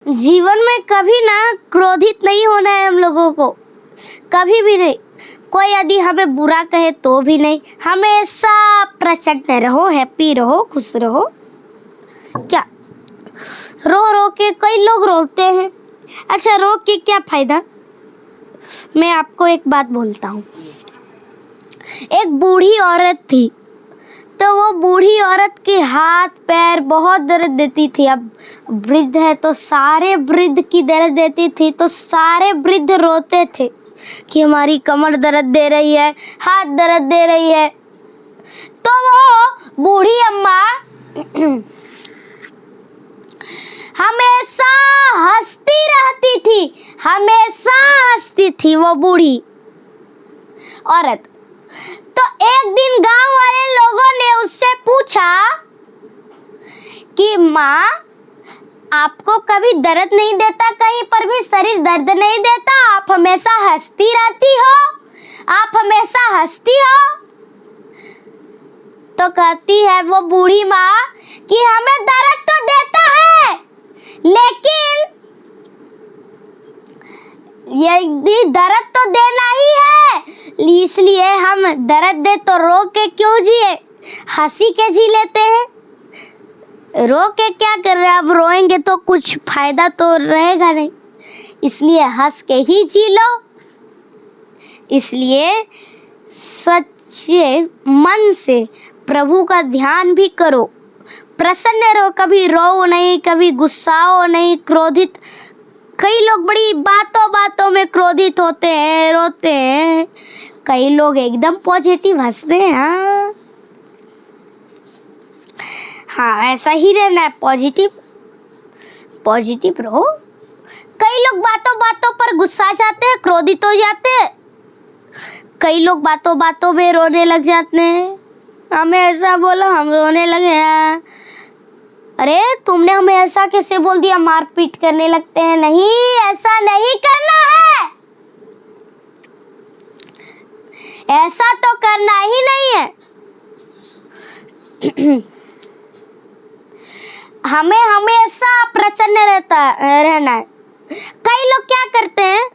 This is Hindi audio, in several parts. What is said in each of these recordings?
जीवन में कभी ना क्रोधित नहीं होना है हम लोगों को, कभी भी नहीं। कोई यदि हमें बुरा कहे तो भी नहीं, हमेशा प्रसन्न रहो, हैप्पी रहो, खुश रहो। क्या रो रो के कई लोग रोते हैं। अच्छा, रो के क्या फायदा? मैं आपको एक बात बोलता हूँ। एक बूढ़ी औरत थी, तो वो बूढ़ी औरत के हाथ पैर बहुत दर्द देती थी। अब वृद्ध है तो सारे वृद्ध की दर्द देती थी, तो सारे वृद्ध रोते थे कि हमारी कमर दर्द दे रही है, हाथ दर्द दे रही है। तो वो बूढ़ी अम्मा हमेशा हंसती रहती थी, हमेशा हंसती थी वो बूढ़ी औरत। तो एक दिन गांव वाले लोगों ने उससे पूछा कि माँ, आपको कभी दर्द नहीं देता, कहीं पर भी शरीर दर्द नहीं देता, आप हमेशा हंसती रहती हो, आप हमेशा हंसती हो? तो कहती है वो बूढ़ी माँ कि हमें दर्द तो देता है, लेकिन ये दर्द तो देना ही है, इसलिए हम दर्द दे तो रो के क्यों जिए, हंसी के जी लेते हैं। रो के क्या कर रहे हैं? अब रोएंगे तो कुछ फायदा तो रहेगा नहीं, इसलिए हंस के ही जी लो। इसलिए सच्चे मन से प्रभु का ध्यान भी करो, प्रसन्न रहो, कभी रो नहीं, कभी गुस्साओ नहीं, क्रोधित। कई लोग बड़ी बातों बातों में क्रोधित होते हैं, रोते हैं। कई लोग एकदम पॉजिटिव हंसते हैं। हाँ, ऐसा ही रहना है, पॉजिटिव पॉजिटिव रहो। कई लोग बातों बातों पर गुस्सा जाते हैं, क्रोधित हो जाते हैं। कई लोग बातों बातों में रोने लग जाते हैं। हमें ऐसा बोला, हम रोने लगे हैं। अरे तुमने हमें ऐसा कैसे बोल दिया? मारपीट करने लगते हैं। नहीं, ऐसा नहीं करना है, ऐसा तो करना ही नहीं है। हमें हमेशा प्रसन्न रहना है। कई लोग क्या करते हैं,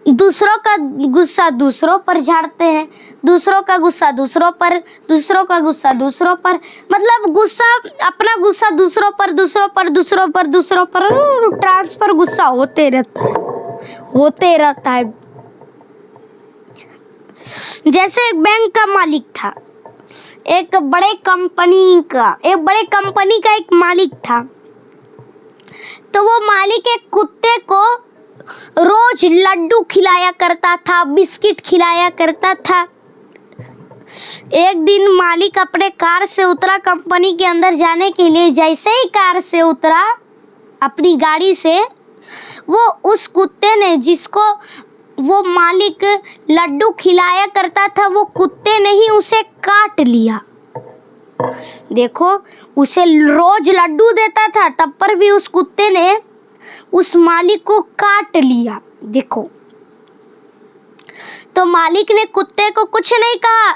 दूसरों का गुस्सा दूसरों पर झाड़ते हैं, दूसरों का गुस्सा दूसरों पर, दूसरों का गुस्सा दूसरों पर, मतलब गुस्सा, अपना गुस्सा दूसरों पर, दूसरों पर, दूसरों पर, दूसरों पर ट्रांसफर गुस्सा होते रहता है, होते रहता है। जैसे एक बैंक का मालिक था, एक बड़े कंपनी का एक मालिक था। तो वो मालिक एक कुत्ते को रोज लड्डू खिलाया करता था, बिस्किट खिलाया करता था। एक दिन मालिक अपने कार से उतरा कंपनी के अंदर जाने के लिए। जैसे ही कार से उतरा अपनी गाड़ी से, वो उस कुत्ते ने, जिसको वो मालिक लड्डू खिलाया करता था, वो कुत्ते ने ही उसे काट लिया। देखो, उसे रोज लड्डू देता था, तब पर भी उस कुत्ते ने उस मालिक को काट लिया। देखो, तो मालिक ने कुत्ते को कुछ नहीं कहा,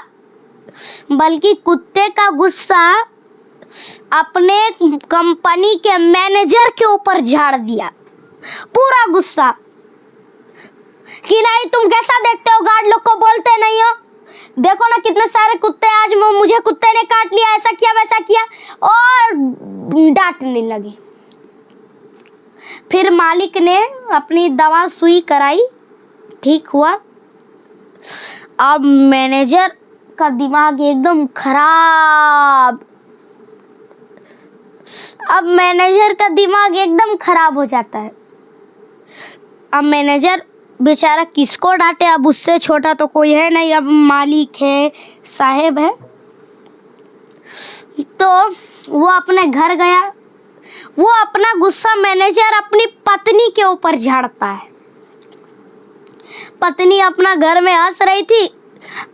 बल्कि कुत्ते का गुस्सा अपने कंपनी के मैनेजर के ऊपर झाड़ दिया। पूरा गुस्सा कि नहीं, तुम कैसा देखते हो, गार्ड लोग को बोलते नहीं हो, देखो ना कितने सारे कुत्ते, आज मुझे कुत्ते ने काट लिया, ऐसा किया वैसा किया, और डांटने लगे। फिर मालिक ने अपनी दवा सुई कराई, ठीक हुआ। अब मैनेजर का दिमाग एकदम खराब, अब मैनेजर का दिमाग एकदम खराब हो जाता है। अब मैनेजर बेचारा किसको डांटे, अब उससे छोटा तो कोई है नहीं, अब मालिक है, साहेब है। तो वो अपने घर गया। वो अपना गुस्सा मैनेजर अपनी पत्नी के ऊपर झाड़ता है। पत्नी अपना घर में हंस रही थी,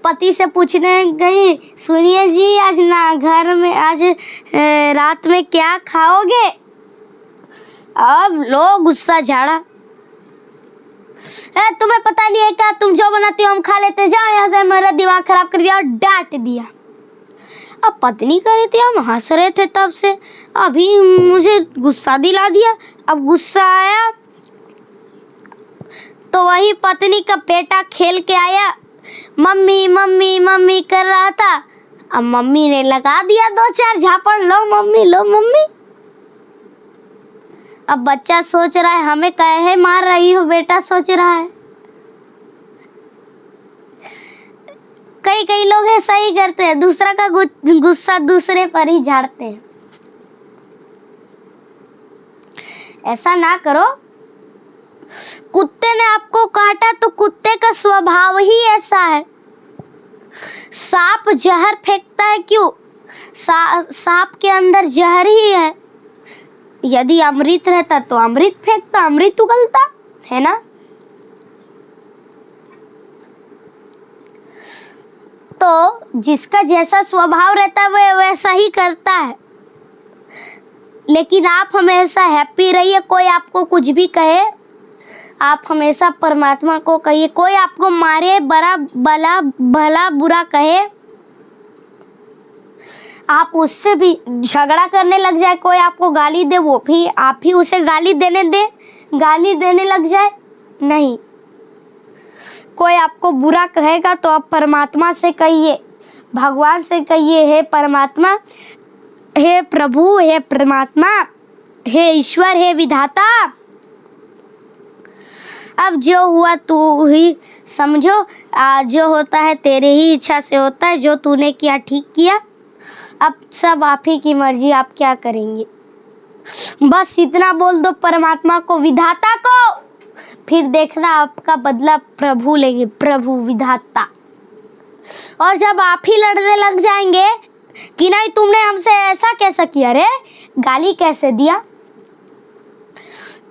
पति से पूछने गई, सुनिए जी, आज ना घर में आज रात में क्या खाओगे? अब लो गुस्सा झाड़ा। तुम्हें पता नहीं है क्या, तुम जो बनाती हो हम खा लेते, जाओ यहाँ से, मेरा दिमाग खराब कर दिया, और डांट दिया। अब पत्नी कह रही थी हम हंस रहे थे तब से, अभी मुझे गुस्सा दिला दिया। अब गुस्सा आया तो वही पत्नी का बेटा खेल के आया, मम्मी मम्मी मम्मी कर रहा था। अब मम्मी ने लगा दिया 2-4 झापड़, लो मम्मी लो मम्मी। अब बच्चा सोच रहा है हमें काहे मार रही हो, बेटा सोच रहा है। कई लोग ऐसा ही करते हैं, दूसरा का गुस्सा दूसरे पर ही झाड़ते हैं। ऐसा ना करो। कुत्ते ने आपको काटा तो कुत्ते का स्वभाव ही ऐसा है। सांप जहर फेंकता है क्यों? सांप के अंदर जहर ही है। यदि अमृत रहता तो अमृत फेंकता, अमृत उगलता, है ना। तो जिसका जैसा स्वभाव रहता है वह वैसा ही करता है। लेकिन आप हमेशा हैप्पी रहिए। कोई आपको कुछ भी कहे, आप हमेशा परमात्मा को कहिए। कोई आपको मारे, भला बुरा कहे, आप उससे भी झगड़ा करने लग जाए। कोई आपको गाली दे, वो भी आप ही उसे गाली देने लग जाए, नहीं। कोई आपको बुरा कहेगा तो आप परमात्मा से कहिए, भगवान से कहिए, हे परमात्मा, हे प्रभु, हे परमात्मा, हे ईश्वर, हे विधाता, अब जो हुआ तू ही समझो। जो होता है तेरे ही इच्छा से होता है, जो तूने किया ठीक किया, अब सब आप ही की मर्जी, आप क्या करेंगे। बस इतना बोल दो परमात्मा को, विधाता को, फिर देखना आपका बदला प्रभु लेंगे, प्रभु विधाता। और जब आप ही लड़ने लग जाएंगे कि नहीं तुमने हमसे ऐसा कैसा किया रे, गाली कैसे दिया,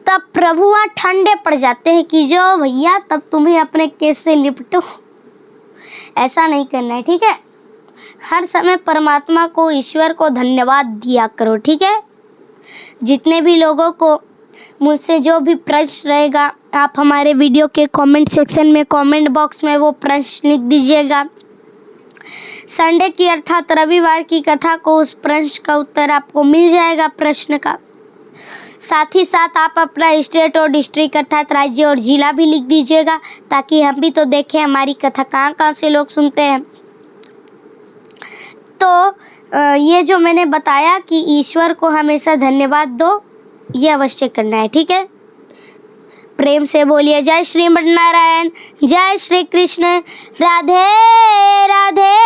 तब प्रभु वहाँ ठंडे पड़ जाते हैं कि जो भैया तब तुम्हें अपने केस से लिपटो। ऐसा नहीं करना है, ठीक है। हर समय परमात्मा को, ईश्वर को धन्यवाद दिया करो, ठीक है। जितने भी लोगों को मुझसे जो भी प्रश्न रहेगा, आप हमारे वीडियो के कमेंट सेक्शन में, कमेंट बॉक्स में वो प्रश्न लिख दीजिएगा। संडे की अर्थात रविवार की कथा को उस प्रश्न का उत्तर आपको मिल जाएगा, प्रश्न का। साथ ही साथ आप अपना स्टेट और डिस्ट्रिक्ट अर्थात राज्य और जिला भी लिख दीजिएगा, ताकि हम भी तो देखें हमारी कथा कहाँ से लोग सुनते हैं। तो ये जो मैंने बताया कि ईश्वर को हमेशा धन्यवाद दो, ये अवश्य करना है, ठीक है। प्रेम से बोलिए जय श्रीमद् नारायण, जय श्री कृष्ण, राधे राधे।